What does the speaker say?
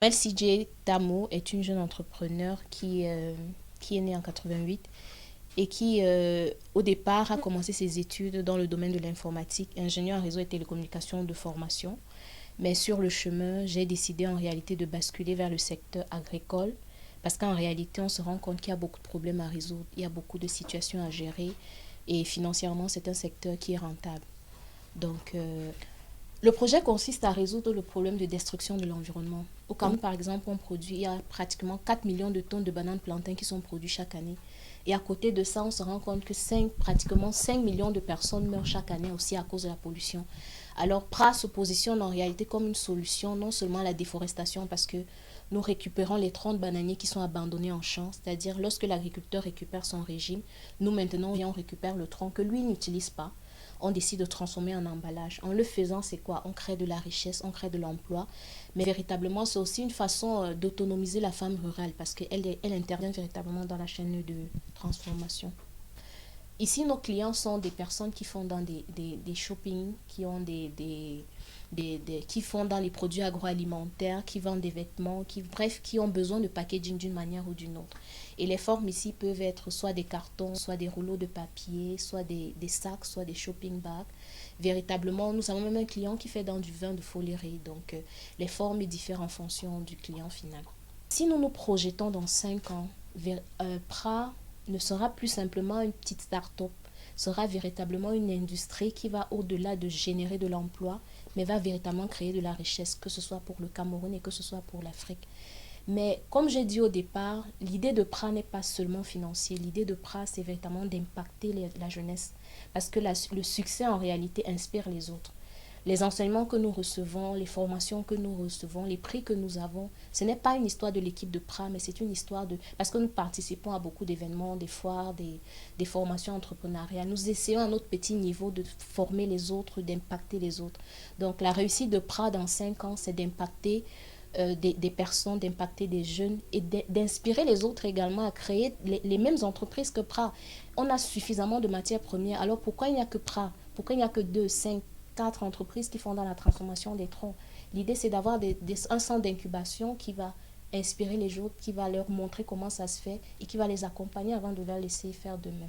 CJ Tamo est une jeune entrepreneur qui est née en 88 et qui, au départ, a commencé ses études dans le domaine de l'informatique, ingénieur en réseau et télécommunications de formation. Mais sur le chemin, j'ai décidé en réalité de basculer vers le secteur agricole parce qu'en réalité, on se rend compte qu'il y a beaucoup de problèmes à résoudre, il y a beaucoup de situations à gérer et financièrement, c'est un secteur qui est rentable. Donc, le projet consiste à résoudre le problème de destruction de l'environnement. Au Cameroun, par exemple, il y a pratiquement 4 millions de tonnes de bananes plantains qui sont produites chaque année. Et à côté de ça, on se rend compte que pratiquement 5 millions de personnes meurent chaque année aussi à cause de la pollution. Alors, PRA se positionne en réalité comme une solution, non seulement à la déforestation, parce que nous récupérons les 30 bananiers qui sont abandonnés en champ, c'est-à-dire lorsque l'agriculteur récupère son régime, nous maintenant, on récupère le tronc que lui n'utilise pas, on décide de transformer en emballage. En le faisant, c'est quoi? On crée de la richesse, on crée de l'emploi. Mais véritablement, c'est aussi une façon d'autonomiser la femme rurale parce qu'elle intervient véritablement dans la chaîne de transformation. Ici, nos clients sont des personnes qui font dans des shopping, qui ont qui font dans les produits agroalimentaires, qui vendent des vêtements, bref, qui ont besoin de packaging d'une manière ou d'une autre. Et les formes ici peuvent être soit des cartons, soit des rouleaux de papier, soit des sacs, soit des shopping bags. Véritablement, nous avons même un client qui fait dans du vin de folierie. Donc, les formes diffèrent en fonction du client final. Si nous nous projetons dans 5 ans, PRA ne sera plus simplement une petite start-up, sera véritablement une industrie qui va au-delà de générer de l'emploi, mais va véritablement créer de la richesse, que ce soit pour le Cameroun et que ce soit pour l'Afrique. Mais comme j'ai dit au départ, l'idée de PRA n'est pas seulement financière. L'idée de PRA, c'est véritablement d'impacter la jeunesse. Parce que le succès, en réalité, inspire les autres. Les enseignements que nous recevons, les formations que nous recevons, les prix que nous avons, ce n'est pas une histoire de l'équipe de PRA, mais c'est une histoire de... Parce que nous participons à beaucoup d'événements, des foires, des formations entrepreneuriales. Nous essayons à notre petit niveau de former les autres, d'impacter les autres. Donc la réussite de PRA dans 5 ans, c'est d'impacter des personnes, d'impacter des jeunes et d'inspirer les autres également à créer les mêmes entreprises que PRA. On a suffisamment de matières premières, alors pourquoi il n'y a que PRA? Pourquoi il n'y a que 2, 5, 4 entreprises qui font dans la transformation des troncs? L'idée, c'est d'avoir un centre d'incubation qui va inspirer les autres, qui va leur montrer comment ça se fait et qui va les accompagner avant de leur laisser faire d'eux-mêmes.